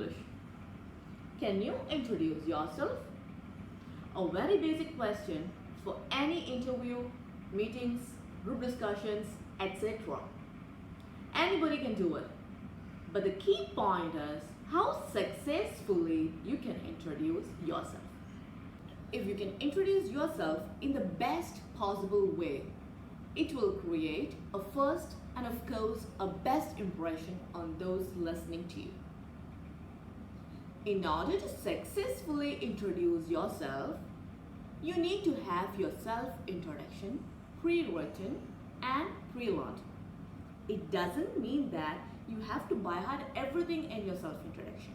English. Can you introduce yourself? A very basic question for any interview, meetings, group discussions, etc. Anybody can do it. But the key point is how successfully you can introduce yourself. If you can introduce yourself in the best possible way, it will create a first and of course a best impression on those listening to you. In order to successfully introduce yourself, you need to have your self-introduction pre-written and pre-learned. It doesn't mean that you have to by heart everything in your self-introduction,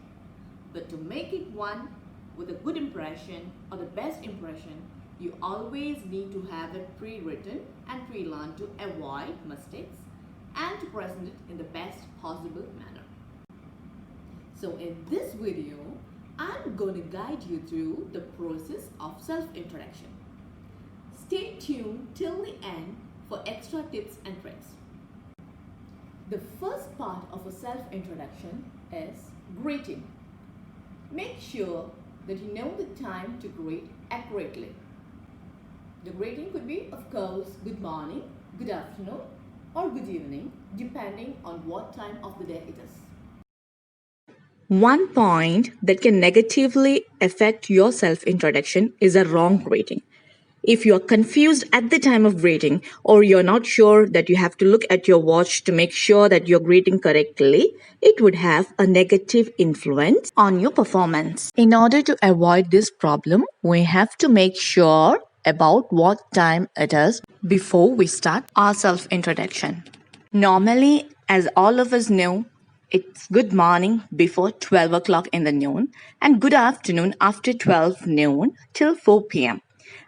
but to make it one with a good impression or the best impression, you always need to have it pre-written and pre-learned to avoid mistakes and to present it in the best possible manner. So in this video, I'm going to guide you through the process of self-introduction. Stay tuned till the end for extra tips and tricks. The first part of a self-introduction is greeting. Make sure that you know the time to greet accurately. The greeting could be, of course, good morning, good afternoon, or good evening, depending on what time of the day it is. One point that can negatively affect your self-introduction is a wrong greeting. If you are confused at the time of greeting, or you're not sure that you have to look at your watch to make sure that you're greeting correctly, it would have a negative influence on your performance. In order to avoid this problem, we have to make sure about what time it is before we start our self-introduction. Normally, as all of us know, it's good morning before 12 o'clock in the noon and good afternoon after 12 noon till 4 p.m.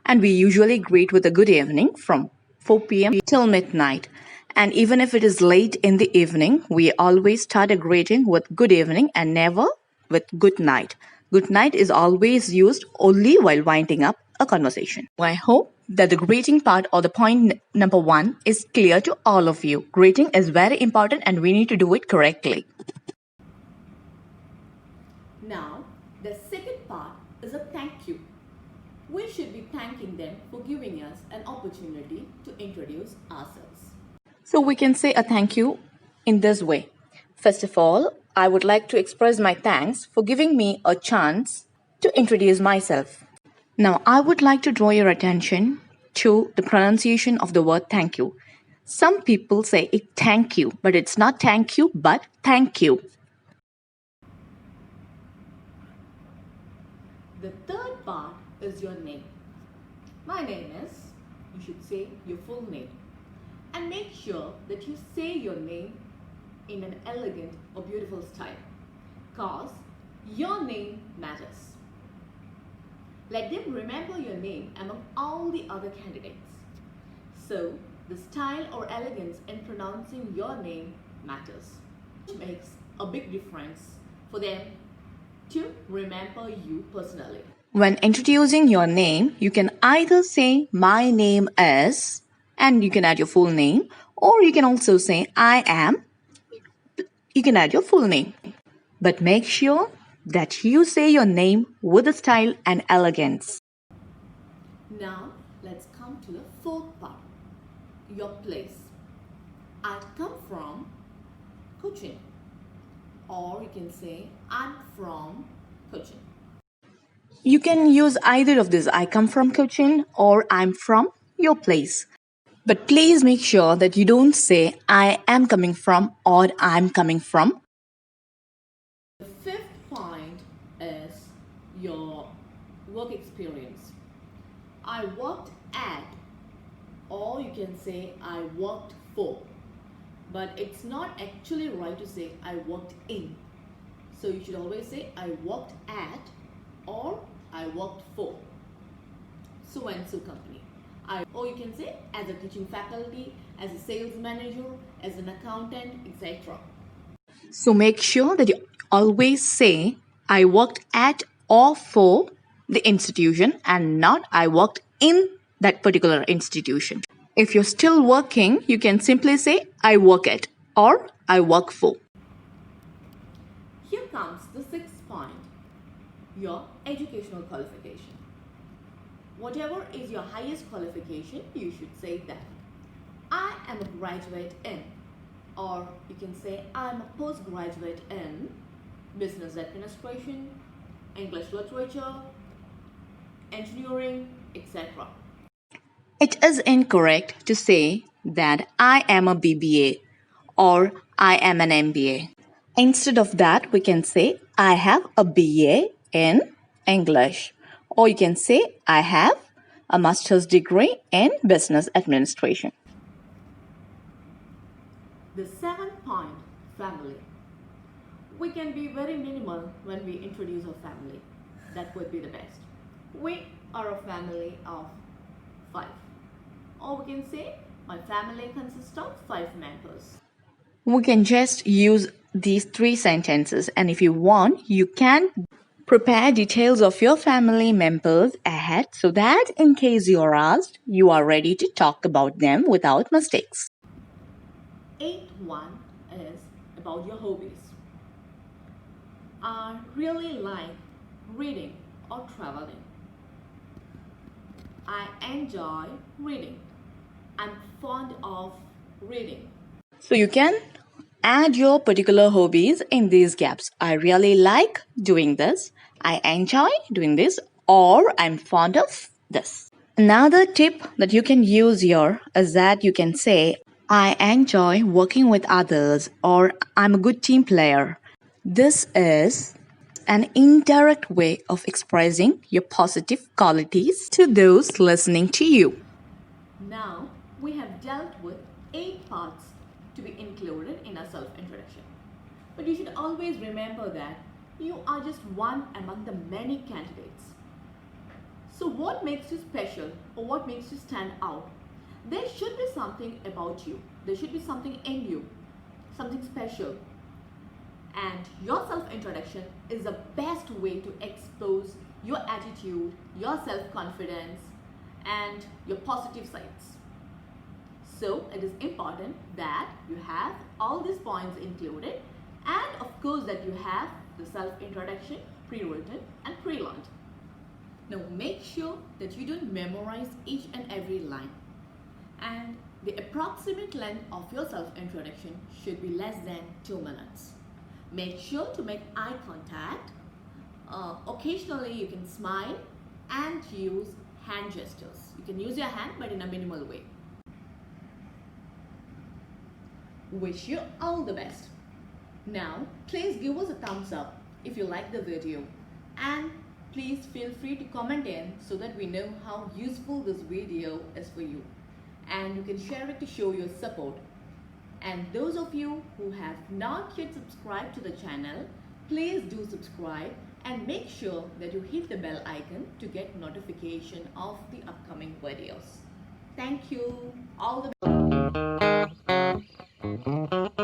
And we usually greet with a good evening from 4 p.m. till midnight. And even if it is late in the evening, we always start a greeting with good evening and never with good night. Good night is always used only while winding up a conversation. I hope that the greeting part or the point number 1 is clear to all of you. Greeting is very important and we need to do it correctly. Now, the second part is a thank you. We should be thanking them for giving us an opportunity to introduce ourselves. So we can say a thank you in this way. First of all, I would like to express my thanks for giving me a chance to introduce myself. Now, I would like to draw your attention to the pronunciation of the word thank you. Some people say it thank you, but it's not thank you, but thank you. The third part is your name. My name is, you should say your full name. And make sure that you say your name in an elegant or beautiful style, cause your name matters. Let them remember your name among all the other candidates. So, the style or elegance in pronouncing your name matters, which makes a big difference for them to remember you personally. When introducing your name, you can either say my name is, and you can add your full name, or you can also say I am. You can add your full name. But make sure that you say your name with a style and elegance. Now, let's come to the fourth part, your place. I come from Cochin, or you can say I'm from Cochin. You can use either of these, I come from Cochin or I'm from your place. But please make sure that you don't say I am coming from or I'm coming from. The fifth point is your work experience. I worked at, or you can say I worked for. But it's not actually right to say I worked in. So you should always say I worked at or I worked for so and so company. Or you can say as a teaching faculty, as a sales manager, as an accountant, etc. So make sure that you always say I worked at or for the institution and not I worked in that particular institution. If you're still working, you can simply say I work at or I work for. Here comes the sixth point, your educational qualification. Whatever is your highest qualification, you should say that I am a graduate in, or you can say I'm a postgraduate in business administration, English literature, engineering, etc. It is incorrect to say that I am a BBA or I am an MBA. Instead of that, we can say I have a BA in English, or you can say I have a master's degree in business administration. The seventh point, family. We can be very minimal when we introduce our family. That would be the best. We are a family of 5. Or we can say my family consists of 5 members. We can just use these 3 sentences, and if you want, you can prepare details of your family members ahead so that in case you are asked, you are ready to talk about them without mistakes. Eighth one is about your hobbies. I really like reading or traveling. I enjoy reading. I'm fond of reading. So you can add your particular hobbies in these gaps. I really like doing this. I enjoy doing this, or I'm fond of this. Another tip that you can use here is that you can say, I enjoy working with others, or I'm a good team player. This is an indirect way of expressing your positive qualities to those listening to you. Now we have dealt with 8 parts to be included in a self-introduction. But you should always remember that you are just one among the many candidates. So what makes you special, or what makes you stand out? There should be something about you. There should be something in you, something special. And your self-introduction is the best way to expose your attitude, your self-confidence, and your positive sides. So it is important that you have all these points included, and of course that you have the self-introduction pre-written and pre-learned. Now make sure that you don't memorize each and every line, and the approximate length of your self-introduction should be less than 2 minutes. Make sure to make eye contact. Occasionally you can smile and use hand gestures. You can use your hand, but in a minimal way. Wish you all the best. Now please give us a thumbs up if you like the video, and please feel free to comment in so that we know how useful this video is for you, and you can share it to show your support. And those of you who have not yet subscribed to the channel, please do subscribe and make sure that you hit the bell icon to get notification of the upcoming videos. Thank you. All the best.